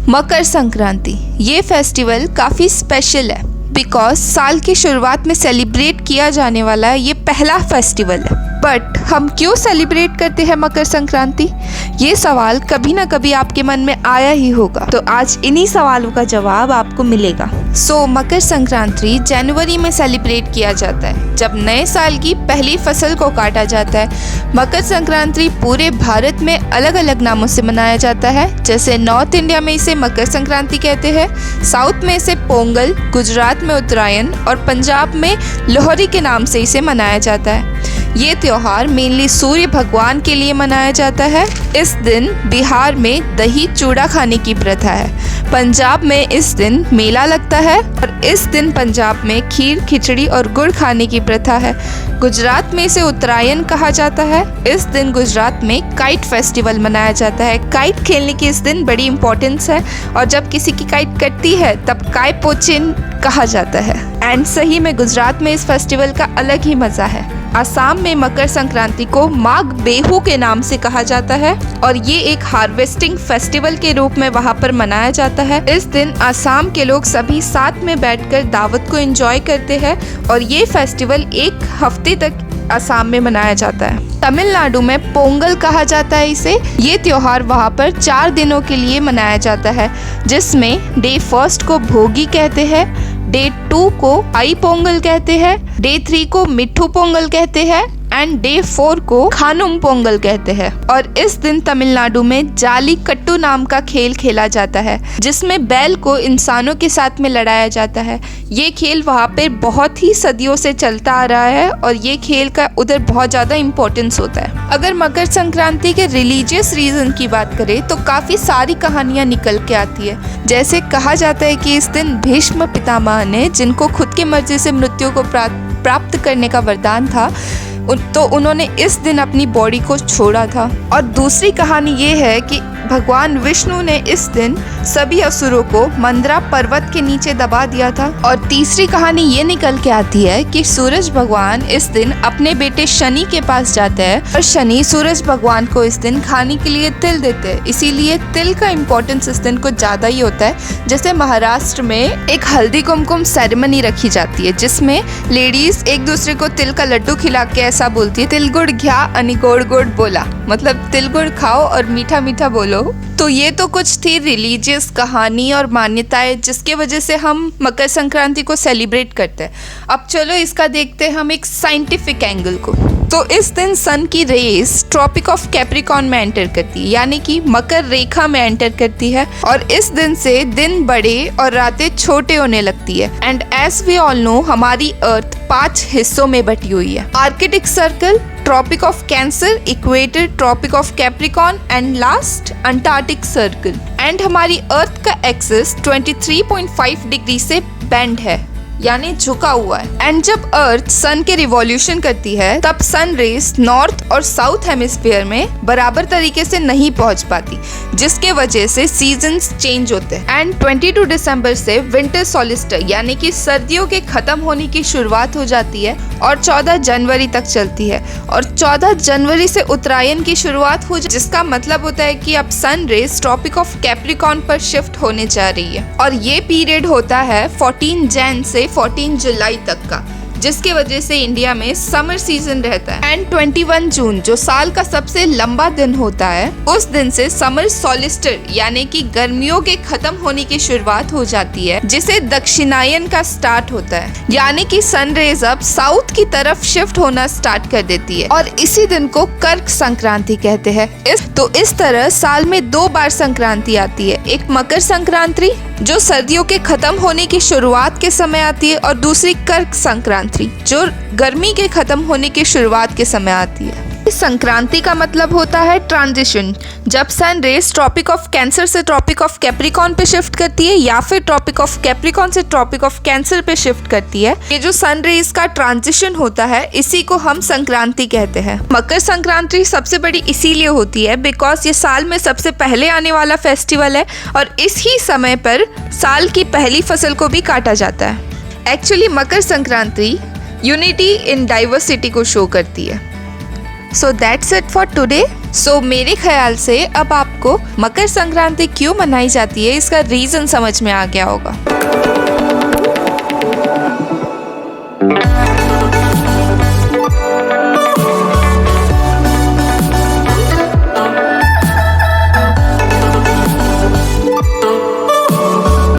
मकर संक्रांति ये फेस्टिवल काफ़ी स्पेशल है बिकॉज साल की शुरुआत में सेलिब्रेट किया जाने वाला ये पहला फेस्टिवल है। बट हम क्यों सेलिब्रेट करते हैं मकर संक्रांति? ये सवाल कभी ना कभी आपके मन में आया ही होगा, तो आज इन्हीं सवालों का जवाब आपको मिलेगा। मकर संक्रांति जनवरी में सेलिब्रेट किया जाता है जब नए साल की पहली फसल को काटा जाता है। मकर संक्रांति पूरे भारत में अलग अलग नामों से मनाया जाता है। जैसे नॉर्थ इंडिया में इसे मकर संक्रांति कहते हैं, साउथ में इसे पोंगल, गुजरात में उत्तरायण और पंजाब में लोहरी के नाम से इसे मनाया जाता है। ये त्योहार मेनली सूर्य भगवान के लिए मनाया जाता है। इस दिन बिहार में दही चूड़ा खाने की प्रथा है। पंजाब में इस दिन मेला लगता है और इस दिन पंजाब में खीर, खिचड़ी और गुड़ खाने की प्रथा है। गुजरात में इसे उत्तरायण कहा जाता है। इस दिन गुजरात में काइट फेस्टिवल मनाया जाता है। काइट खेलने की इस दिन बड़ी इंपॉर्टेंस है और जब किसी की काइट कटती है तब काय पोचिन कहा जाता है। एंड सही में गुजरात में इस फेस्टिवल का अलग ही मज़ा है। असम में मकर संक्रांति को माघ बेहू के नाम से कहा जाता है और ये एक हार्वेस्टिंग फेस्टिवल के रूप में वहाँ पर मनाया जाता है। इस दिन असम के लोग सभी साथ में बैठकर दावत को एंजॉय करते हैं और ये फेस्टिवल एक हफ्ते तक असम में मनाया जाता है। तमिलनाडु में पोंगल कहा जाता है इसे। ये त्योहार वहाँ पर 4 दिनों के लिए मनाया जाता है, जिसमें डे 1 को भोगी कहते हैं, डे 2 को आई पोंगल कहते हैं, डे 3 को मिट्ठू पोंगल कहते हैं एंड डे 4 को खानुम पोंगल कहते हैं। और इस दिन तमिलनाडु में जाली कट्टू नाम का खेल खेला जाता है, जिसमें बैल को इंसानों के साथ में लड़ाया जाता है। ये खेल वहाँ पे बहुत ही सदियों से चलता आ रहा है और ये खेल का उधर बहुत ज़्यादा इम्पोर्टेंस होता है। अगर मकर संक्रांति के रिलीजियस रीज़न की बात करें तो काफ़ी सारी कहानियाँ निकल के आती है। जैसे कहा जाता है कि इस दिन भीष्म पितामह ने, जिनको खुद की मर्जी से मृत्यु को प्राप्त करने का वरदान था, तो उन्होंने इस दिन अपनी बॉडी को छोड़ा था। और दूसरी कहानी ये है कि भगवान विष्णु ने इस दिन सभी असुरों को मंदरा पर्वत के नीचे दबा दिया था। और तीसरी कहानी ये निकल के आती है कि सूरज भगवान इस दिन अपने बेटे शनि के पास जाते हैं और शनि सूरज भगवान को इस दिन खाने के लिए तिल देते हैं। इसीलिए तिल का इम्पोर्टेंस इस दिन कुछ ज़्यादा ही होता है। जैसे महाराष्ट्र में एक हल्दी कुमकुम सेरेमनी रखी जाती है, जिसमें लेडीज एक दूसरे को तिल का लड्डू खिला के ऐसा बोलती है, तिल गुड़ घ्या अनि गोड़ गोड़ बोला, मतलब तिल गुड़ खाओ और मीठा मीठा बोलो। तो ये तो कुछ थी रिलीजियस कहानी और मान्यताएं जिसके वजह से हम मकर संक्रांति को सेलिब्रेट करते हैं। अब चलो इसका देखते हैं हम एक साइंटिफिक एंगल को। तो इस दिन सन की रेस ट्रॉपिक ऑफ कैप्रिकॉर्न में एंटर करती है, यानी कि मकर रेखा में एंटर करती है और इस दिन से दिन बड़े और रातें छोटे होने लगती है। And as we all know, हमारी अर्थ 5 हिस्सों में बटी हुई है। Arctic Circle, Tropic of Cancer, equator, Tropic of Capricorn and last Antarctic Circle. And हमारी अर्थ का एक्सिस 23.5 डिग्री से बेंड है, यानी झुका हुआ है। एंड जब अर्थ सन के रिवॉल्यूशन करती है तब सन रेस नॉर्थ और साउथ हेमिस्फीयर में बराबर तरीके से नहीं पहुंच पाती, जिसके वजह से सीजन्स चेंज होते हैं। एंड 22 दिसंबर से विंटर सोलिस्टर यानी कि सर्दियों के खत्म होने की शुरुआत हो जाती है और 14 जनवरी तक चलती है। और 14 जनवरी से उत्तरायण की शुरुआत हो, जिसका मतलब होता है कि अब sun rays Tropic of Capricorn पर शिफ्ट होने जा रही है। और ये पीरियड होता है 14 जैन से 14 जुलाई तक का, जिसके वजह से इंडिया में समर सीजन रहता है। एंड 21 जून जो साल का सबसे लंबा दिन होता है, उस दिन से समर सोलिस्टर यानी कि गर्मियों के खत्म होने की शुरुआत हो जाती है, जिसे दक्षिणायन का स्टार्ट होता है, यानी कि सन रेज अब साउथ की तरफ शिफ्ट होना स्टार्ट कर देती है और इसी दिन को कर्क संक्रांति कहते हैं। इस तरह साल में 2 बार संक्रांति आती है, एक मकर संक्रांति जो सर्दियों के खत्म होने की शुरुआत के समय आती है और दूसरी कर्क संक्रांति जो गर्मी के खत्म होने की शुरुआत के समय आती है। इस संक्रांति का मतलब होता है ट्रांजिशन, जब sun rays Tropic of Cancer से ट्रॉपिक ऑफ कैप्रिकॉर्न पे शिफ्ट करती है या फिर ट्रॉपिक ऑफ कैप्रिकॉर्न से ट्रॉपिक ऑफ कैंसर पे शिफ्ट करती है। ये जो सन रेस का ट्रांजिशन होता है, इसी को हम संक्रांति कहते हैं। मकर संक्रांति सबसे बड़ी इसीलिए होती है बिकॉज ये साल में सबसे पहले आने वाला फेस्टिवल है और इसी समय पर साल की पहली फसल को भी काटा जाता है। Actually Makar Sankranti unity in diversity को शो करती है। So that's it for today. So मेरे ख्याल से अब आपको मकर संक्रांति क्यों मनाई जाती है इसका रीजन समझ में आ गया होगा।